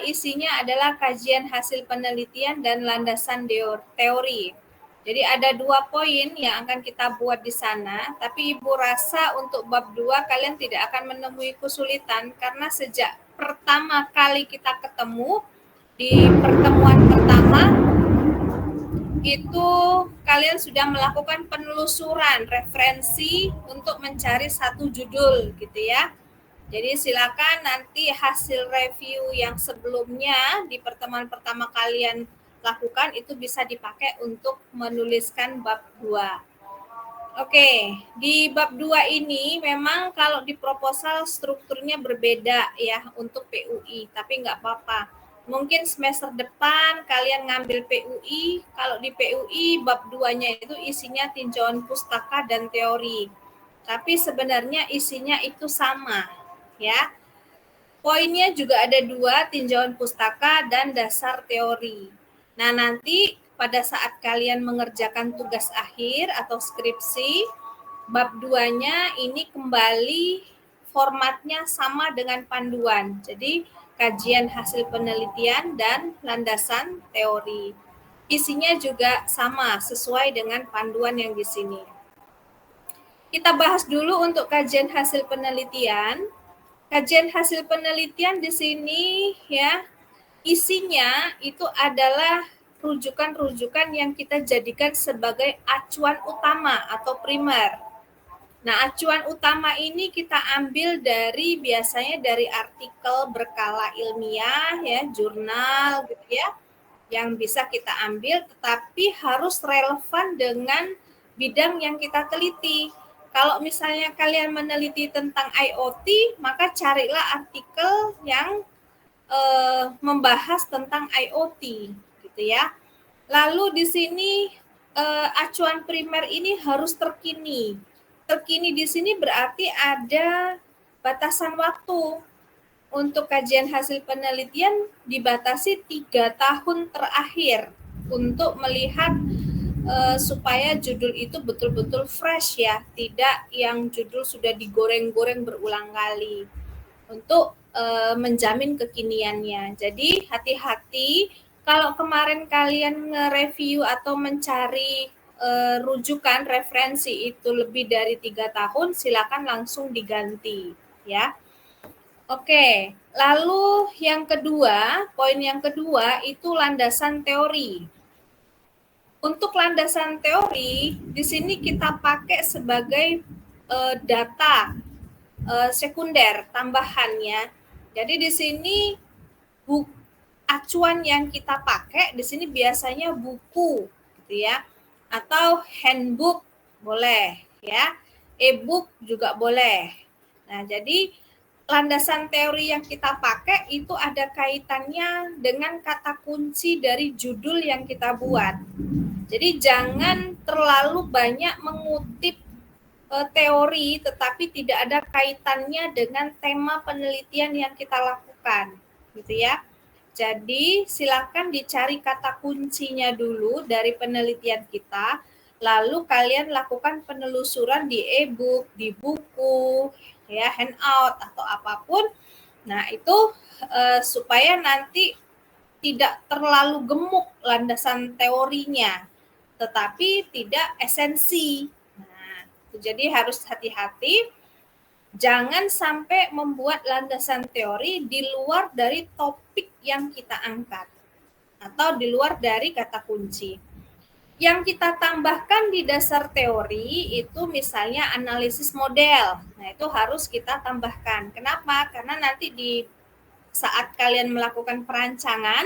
isinya adalah kajian hasil penelitian dan landasan teori. Jadi ada 2 poin yang akan kita buat di sana, tapi Ibu rasa untuk bab 2 kalian tidak akan menemui kesulitan karena sejak pertama kali kita ketemu di pertemuan pertama itu kalian sudah melakukan penelusuran referensi untuk mencari satu judul gitu ya. Jadi silakan nanti hasil review yang sebelumnya di pertemuan pertama kalian lakukan itu bisa dipakai untuk menuliskan bab 2. Oke, di bab 2 ini memang kalau di proposal strukturnya berbeda ya untuk PUI, tapi nggak apa-apa. Mungkin semester depan kalian ngambil PUI, kalau di PUI bab 2-nya itu isinya tinjauan pustaka dan teori. Tapi sebenarnya isinya itu sama. Ya, poinnya juga ada 2, tinjauan pustaka dan dasar teori. Nah, nanti pada saat kalian mengerjakan tugas akhir atau skripsi, bab 2-nya ini kembali formatnya sama dengan panduan. Jadi, kajian hasil penelitian dan landasan teori. Isinya juga sama, sesuai dengan panduan yang di sini. Kita bahas dulu untuk kajian hasil penelitian. Kajian hasil penelitian di sini ya, isinya itu adalah rujukan-rujukan yang kita jadikan sebagai acuan utama atau primer. Nah, acuan utama ini kita ambil biasanya dari artikel berkala ilmiah ya, jurnal gitu ya, yang bisa kita ambil tetapi harus relevan dengan bidang yang kita teliti. Kalau misalnya kalian meneliti tentang IoT, maka carilah artikel yang membahas tentang IoT, gitu ya. Lalu di sini acuan primer ini harus terkini. Terkini di sini berarti ada batasan waktu. Untuk kajian hasil penelitian dibatasi 3 tahun terakhir untuk melihat supaya judul itu betul-betul fresh ya, tidak yang judul sudah digoreng-goreng berulang kali untuk menjamin kekiniannya. Jadi hati-hati kalau kemarin kalian nge-review atau mencari rujukan referensi itu lebih dari 3 tahun, silakan langsung diganti ya. Oke, lalu yang kedua, poin yang kedua itu landasan teori. Untuk landasan teori, di sini kita pakai sebagai data sekunder tambahannya. Jadi di sini acuan yang kita pakai di sini biasanya buku, gitu ya, atau handbook boleh, ya, e-book juga boleh. Nah, jadi landasan teori yang kita pakai itu ada kaitannya dengan kata kunci dari judul yang kita buat. Jadi jangan terlalu banyak mengutip teori tetapi tidak ada kaitannya dengan tema penelitian yang kita lakukan, gitu ya. Jadi silakan dicari kata kuncinya dulu dari penelitian kita, lalu kalian lakukan penelusuran di e-book, di buku, ya, handout atau apapun. Nah, itu supaya nanti tidak terlalu gemuk landasan teorinya, tetapi tidak esensi. Nah, jadi harus hati-hati, jangan sampai membuat landasan teori di luar dari topik yang kita angkat atau di luar dari kata kunci. Yang kita tambahkan di dasar teori itu misalnya analisis model. Nah, itu harus kita tambahkan. Kenapa? Karena nanti di saat kalian melakukan perancangan,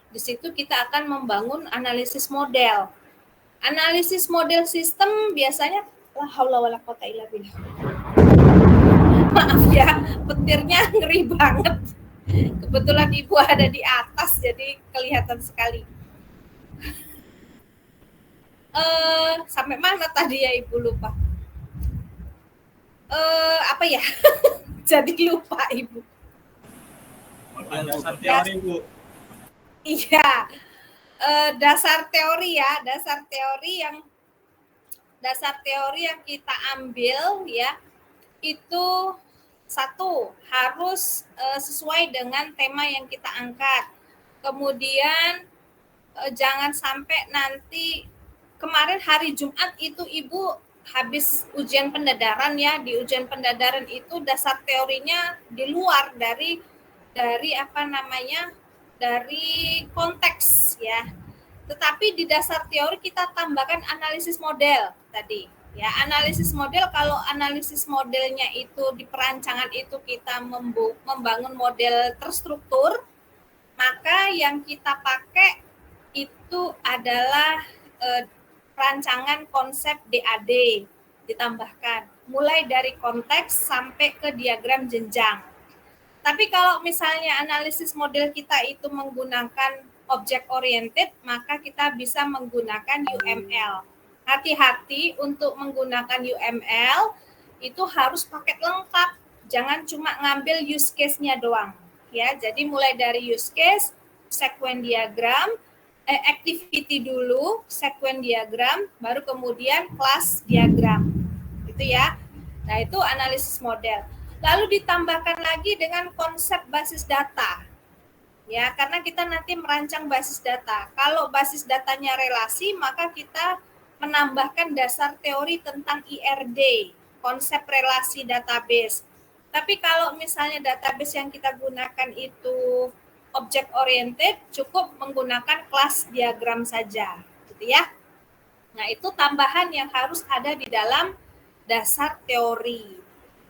di situ kita akan membangun analisis model. Analisis model sistem biasanya la haula wala quwata illa billah. Maaf ya, petirnya ngeri banget. Kebetulan Ibu ada di atas jadi kelihatan sekali. Sampai mana tadi ya Ibu lupa? Apa ya? Jadi lupa Ibu. Dasar teori Bu. Iya, dasar teori ya, dasar teori yang kita ambil ya itu Satu, harus sesuai dengan tema yang kita angkat. Kemudian jangan sampai nanti, kemarin hari Jumat itu Ibu habis ujian pendadaran ya, di ujian pendadaran itu dasar teorinya di luar dari dari konteks ya. Tetapi di dasar teori kita tambahkan analisis model tadi. Ya, analisis model, kalau analisis modelnya itu di perancangan itu kita membangun model terstruktur, maka yang kita pakai itu adalah rancangan konsep DAD ditambahkan, mulai dari konteks sampai ke diagram jenjang. Tapi kalau misalnya analisis model kita itu menggunakan object oriented, maka kita bisa menggunakan UML. Hati-hati untuk menggunakan UML, itu harus paket lengkap. Jangan cuma ngambil use case-nya doang. Ya, jadi mulai dari use case, sequence diagram, activity dulu, sequence diagram, baru kemudian class diagram. Gitu ya. Nah, itu analisis model. Lalu ditambahkan lagi dengan konsep basis data. Ya, karena kita nanti merancang basis data. Kalau basis datanya relasi, maka kita menambahkan dasar teori tentang IRD, konsep relasi database. Tapi kalau misalnya database yang kita gunakan itu object oriented, cukup menggunakan kelas diagram saja, gitu ya. Nah, itu tambahan yang harus ada di dalam dasar teori.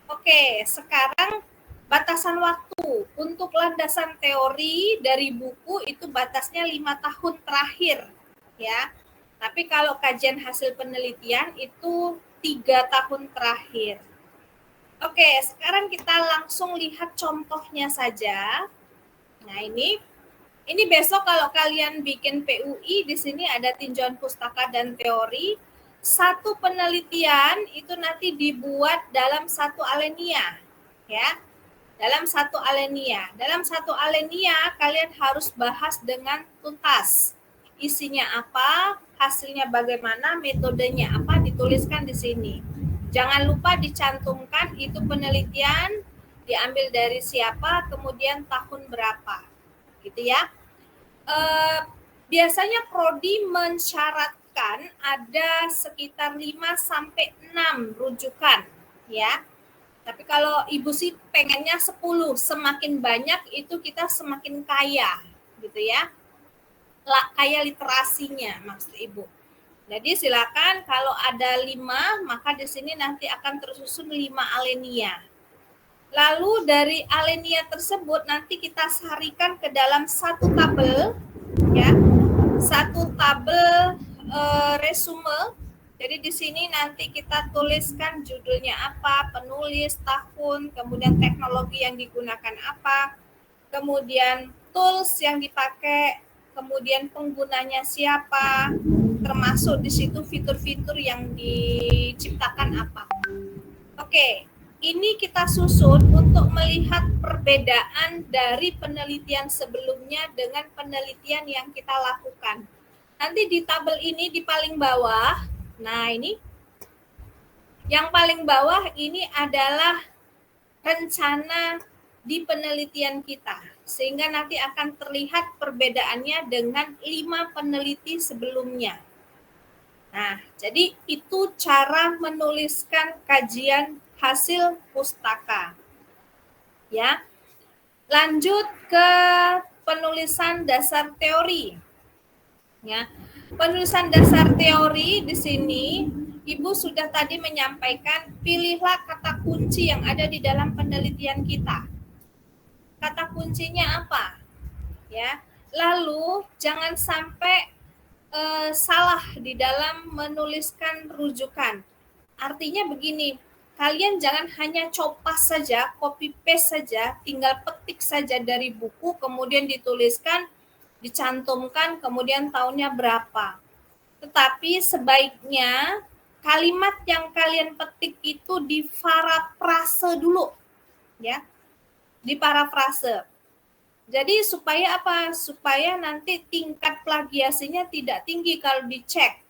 Oke, sekarang batasan waktu. Untuk landasan teori dari buku itu batasnya 5 tahun terakhir. Ya. Tapi kalau kajian hasil penelitian itu 3 tahun terakhir. Oke, sekarang kita langsung lihat contohnya saja. Nah, ini besok kalau kalian bikin PUI, di sini ada tinjauan pustaka dan teori. Satu penelitian itu nanti dibuat dalam satu alenia, ya. Dalam satu alenia. Dalam satu alenia kalian harus bahas dengan tuntas. Isinya apa, hasilnya bagaimana, metodenya apa, dituliskan di sini. Jangan lupa dicantumkan itu penelitian diambil dari siapa, kemudian tahun berapa. Gitu ya. Biasanya prodi mensyaratkan ada sekitar 5 sampai 6 rujukan ya. Tapi kalau Ibu sih pengennya 10, semakin banyak itu kita semakin kaya gitu ya. Kaya literasinya maksud Ibu. Jadi silakan kalau ada 5, maka di sini nanti akan tersusun 5 alenia. Lalu dari alenia tersebut nanti kita sarikan ke dalam satu tabel ya, satu tabel resume. Jadi di sini nanti kita tuliskan judulnya apa, penulis, tahun, kemudian teknologi yang digunakan apa, kemudian tools yang dipakai, kemudian penggunanya siapa, termasuk di situ fitur-fitur yang diciptakan apa. Oke. Ini kita susun untuk melihat perbedaan dari penelitian sebelumnya dengan penelitian yang kita lakukan. Nanti di tabel ini di paling bawah, nah ini, yang paling bawah ini adalah rencana di penelitian kita. Sehingga nanti akan terlihat perbedaannya dengan 5 peneliti sebelumnya. Nah, jadi itu cara menuliskan kajian hasil pustaka. Ya. Lanjut ke penulisan dasar teori. Ya. Penulisan dasar teori di sini Ibu sudah tadi menyampaikan, pilihlah kata kunci yang ada di dalam penelitian kita. Kata kuncinya apa? Ya. Lalu jangan sampai salah di dalam menuliskan rujukan. Artinya begini, kalian jangan hanya copas saja, copy paste saja, tinggal petik saja dari buku, kemudian dituliskan, dicantumkan, kemudian tahunnya berapa. Tetapi sebaiknya kalimat yang kalian petik itu diparafrase dulu, ya, diparafrase. Jadi supaya apa? Supaya nanti tingkat plagiasinya tidak tinggi kalau dicek.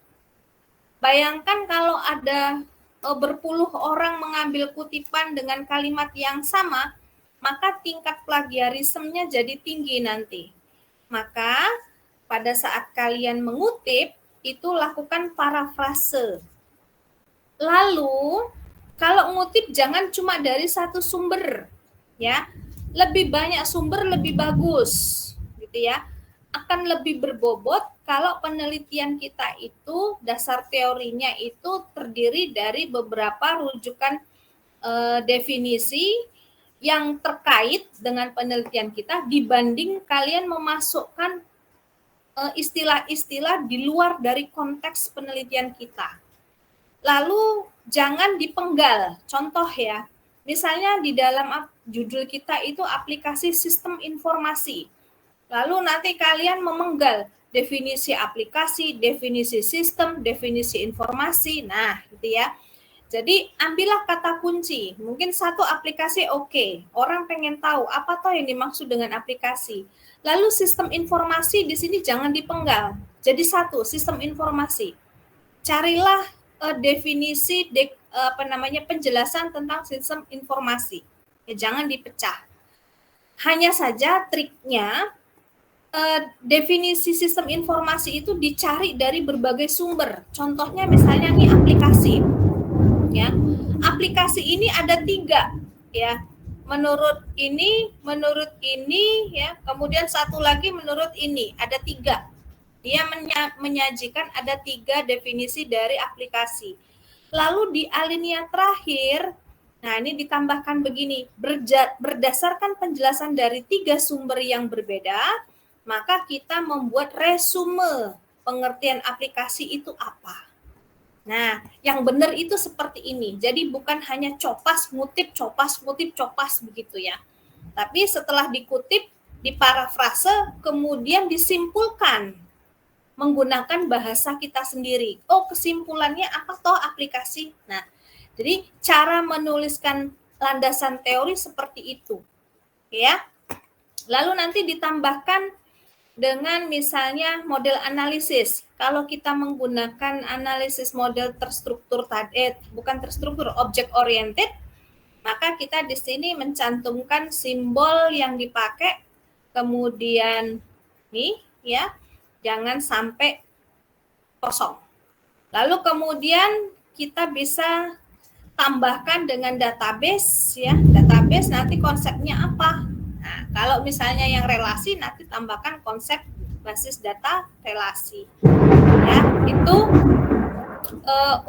Bayangkan kalau ada berpuluh orang mengambil kutipan dengan kalimat yang sama, maka tingkat plagiarismenya jadi tinggi nanti. Maka pada saat kalian mengutip, itu lakukan parafrase. Lalu, kalau ngutip jangan cuma dari satu sumber, ya. Lebih banyak sumber lebih bagus, gitu ya. Akan lebih berbobot kalau penelitian kita itu dasar teorinya itu terdiri dari beberapa rujukan definisi yang terkait dengan penelitian kita dibanding kalian memasukkan istilah-istilah di luar dari konteks penelitian kita. Lalu jangan dipenggal. Contoh ya, misalnya di dalam judul kita itu aplikasi sistem informasi. Lalu nanti kalian memenggal definisi aplikasi, definisi sistem, definisi informasi. Nah, gitu ya. Jadi ambillah kata kunci. Mungkin satu aplikasi oke. Orang pengen tahu apa toh yang dimaksud dengan aplikasi. Lalu sistem informasi di sini jangan dipenggal. Jadi satu, sistem informasi. Carilah definisi penjelasan tentang sistem informasi. Ya, jangan dipecah. Hanya saja triknya definisi sistem informasi itu dicari dari berbagai sumber. Contohnya misalnya nih aplikasi. Ya, aplikasi ini ada 3 ya. Menurut ini, ya. Kemudian satu lagi menurut ini, ada 3. Dia menyajikan ada 3 definisi dari aplikasi. Lalu di alinea terakhir, nah ini ditambahkan begini, berdasarkan penjelasan dari 3 sumber yang berbeda, maka kita membuat resume pengertian aplikasi itu apa. Nah, yang benar itu seperti ini. Jadi bukan hanya copas, ngutip, begitu ya. Tapi setelah dikutip, diparafrase, kemudian disimpulkan menggunakan bahasa kita sendiri. Oh, kesimpulannya apa toh aplikasi? Nah, jadi cara menuliskan landasan teori seperti itu. Ya. Lalu nanti ditambahkan dengan misalnya model analisis. Kalau kita menggunakan analisis model terstruktur bukan terstruktur, object oriented, maka kita di sini mencantumkan simbol yang dipakai, kemudian nih ya, jangan sampai kosong. Lalu kemudian kita bisa tambahkan dengan database ya. Database nanti konsepnya apa? Nah, kalau misalnya yang relasi nanti tambahkan konsep basis data relasi. Ya, itu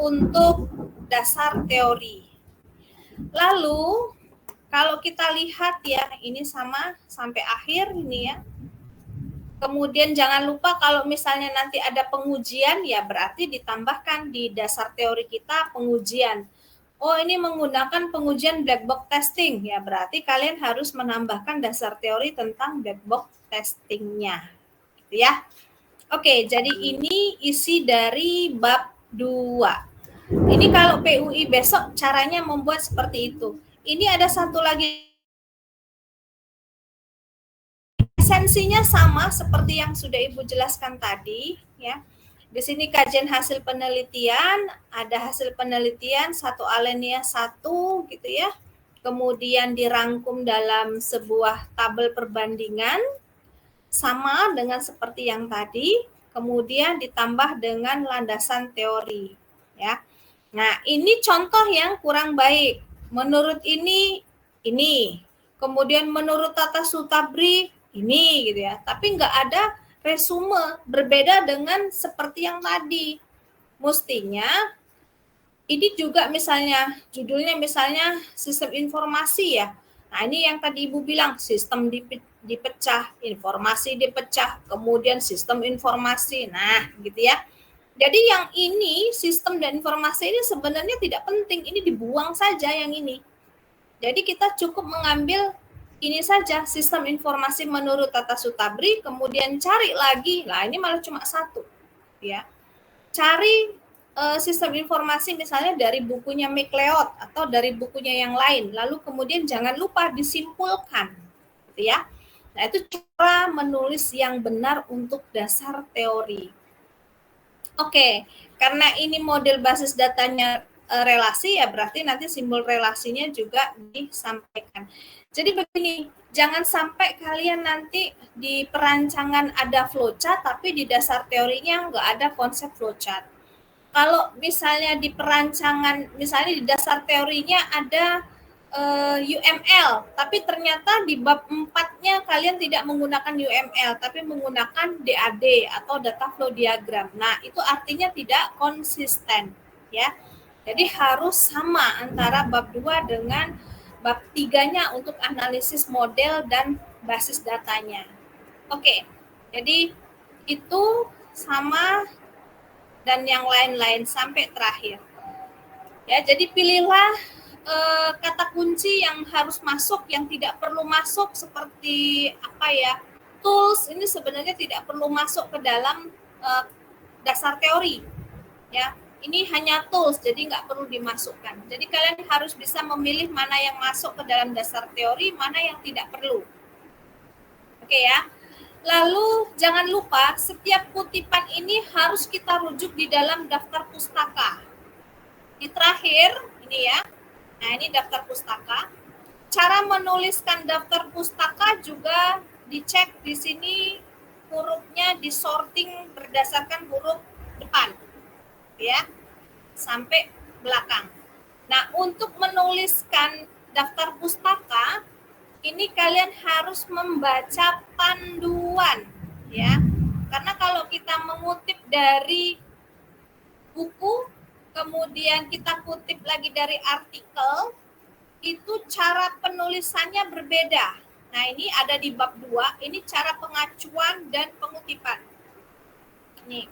untuk dasar teori. Lalu kalau kita lihat ya, ini sama sampai akhir ini ya. Kemudian jangan lupa kalau misalnya nanti ada pengujian, ya berarti ditambahkan di dasar teori kita pengujian. Oh, ini menggunakan pengujian black box testing, ya berarti kalian harus menambahkan dasar teori tentang black box testingnya, gitu ya. Oke, jadi ini isi dari bab 2. Ini kalau PUI besok caranya membuat seperti itu. Ini ada satu lagi. Esensinya sama seperti yang sudah Ibu jelaskan tadi, ya. Di sini kajian hasil penelitian, ada hasil penelitian satu alinea 1 gitu ya. Kemudian dirangkum dalam sebuah tabel perbandingan sama dengan seperti yang tadi, kemudian ditambah dengan landasan teori ya. Nah, ini contoh yang kurang baik. Menurut ini. Kemudian menurut Tata Sutabri ini gitu ya. Tapi nggak ada resume, berbeda dengan seperti yang tadi. Mestinya ini juga misalnya judulnya misalnya sistem informasi ya. Nah, ini yang tadi Ibu bilang sistem dipecah, informasi dipecah, kemudian sistem informasi. Nah, gitu ya. Jadi yang ini sistem dan informasi ini sebenarnya tidak penting, ini dibuang saja yang ini. Jadi kita cukup mengambil ini saja, sistem informasi menurut Tata Sutabri, kemudian cari lagi, nah ini malah cuma satu, ya. Cari sistem informasi misalnya dari bukunya McLeod atau dari bukunya yang lain, lalu kemudian jangan lupa disimpulkan, gitu ya. Nah itu cara menulis yang benar untuk dasar teori. Oke, karena ini model basis datanya relasi, ya berarti nanti simbol relasinya juga disampaikan. Jadi begini, jangan sampai kalian nanti di perancangan ada flowchart tapi di dasar teorinya nggak ada konsep flowchart. Kalau misalnya di perancangan, misalnya di dasar teorinya ada UML, tapi ternyata di bab 4-nya kalian tidak menggunakan UML, tapi menggunakan DAD atau data flow diagram. Nah, itu artinya tidak konsisten, ya. Jadi harus sama antara bab 2 dengan bab 3-nya untuk analisis model dan basis datanya. Oke, jadi itu sama dan yang lain-lain sampai terakhir. Ya, jadi pilihlah kata kunci yang harus masuk, yang tidak perlu masuk seperti apa ya, tools ini sebenarnya tidak perlu masuk ke dalam dasar teori. Ya, ini hanya tools, jadi nggak perlu dimasukkan. Jadi kalian harus bisa memilih mana yang masuk ke dalam dasar teori, mana yang tidak perlu. Oke ya. Lalu jangan lupa setiap kutipan ini harus kita rujuk di dalam daftar pustaka. Di terakhir ini ya. Nah, ini daftar pustaka. Cara menuliskan daftar pustaka juga dicek di sini hurufnya disorting berdasarkan huruf depan. Ya. Sampai belakang. Nah, untuk menuliskan daftar pustaka ini kalian harus membaca panduan, ya. Karena kalau kita mengutip dari buku, kemudian kita kutip lagi dari artikel, itu cara penulisannya berbeda. Nah, ini ada di bab 2, ini cara pengacuan dan pengutipan. Nih,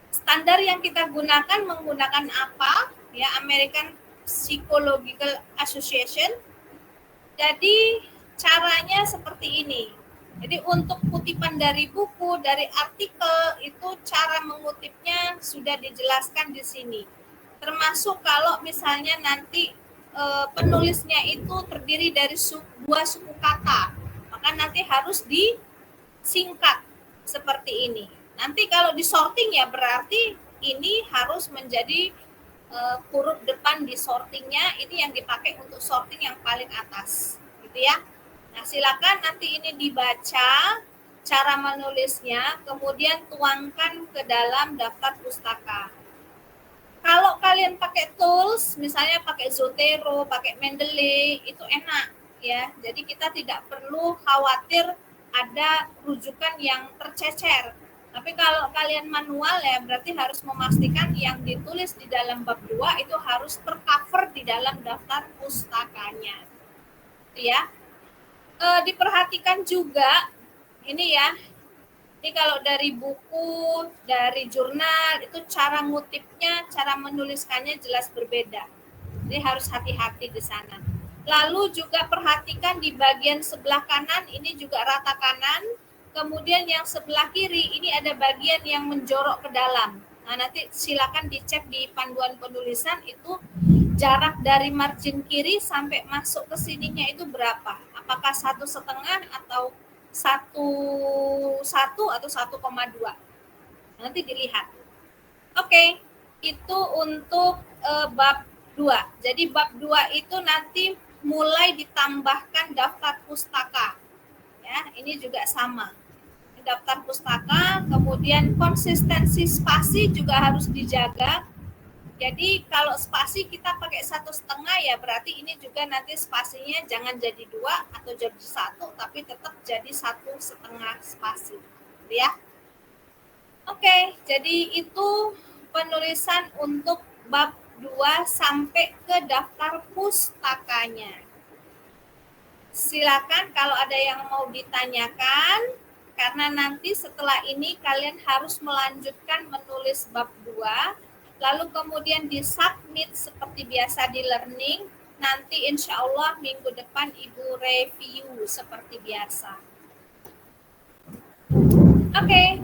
standar yang kita gunakan menggunakan apa? Ya, American Psychological Association. Jadi caranya seperti ini. Jadi untuk kutipan dari buku, dari artikel, itu cara mengutipnya sudah dijelaskan di sini. Termasuk kalau misalnya nanti penulisnya itu terdiri dari dua suku kata, maka nanti harus disingkat seperti ini. Nanti kalau disorting ya berarti ini harus menjadi huruf depan di sortingnya, ini yang dipakai untuk sorting yang paling atas. Gitu ya. Nah, silakan nanti ini dibaca cara menulisnya, kemudian tuangkan ke dalam daftar pustaka. Kalau kalian pakai tools, misalnya pakai Zotero, pakai Mendeley, itu enak ya. Jadi kita tidak perlu khawatir ada rujukan yang tercecer. Tapi kalau kalian manual ya berarti harus memastikan yang ditulis di dalam bab 2 itu harus tercover di dalam daftar pustakanya. Ya. Diperhatikan juga ini ya. Ini kalau dari buku, dari jurnal itu cara ngutipnya, cara menuliskannya jelas berbeda. Jadi harus hati-hati di sana. Lalu juga perhatikan di bagian sebelah kanan ini juga rata kanan. Kemudian yang sebelah kiri ini ada bagian yang menjorok ke dalam. Nah, nanti silakan dicek di panduan penulisan itu jarak dari margin kiri sampai masuk ke sininya itu berapa? Apakah 1,5 atau 1,1 atau 1,2? Nanti dilihat. Oke, itu untuk bab 2. Jadi bab 2 itu nanti mulai ditambahkan daftar pustaka. Ya, ini juga sama. Daftar pustaka, kemudian konsistensi spasi juga harus dijaga. Jadi kalau spasi kita pakai 1,5 ya berarti ini juga nanti spasinya jangan jadi 2 atau jadi 1, tapi tetap jadi 1,5 spasi, ya. Oke, jadi itu penulisan untuk bab 2 sampai ke daftar pustakanya. Silakan kalau ada yang mau ditanyakan, karena nanti setelah ini kalian harus melanjutkan menulis bab 2. Lalu kemudian disubmit seperti biasa di learning. Nanti insya Allah minggu depan Ibu review seperti biasa. Oke.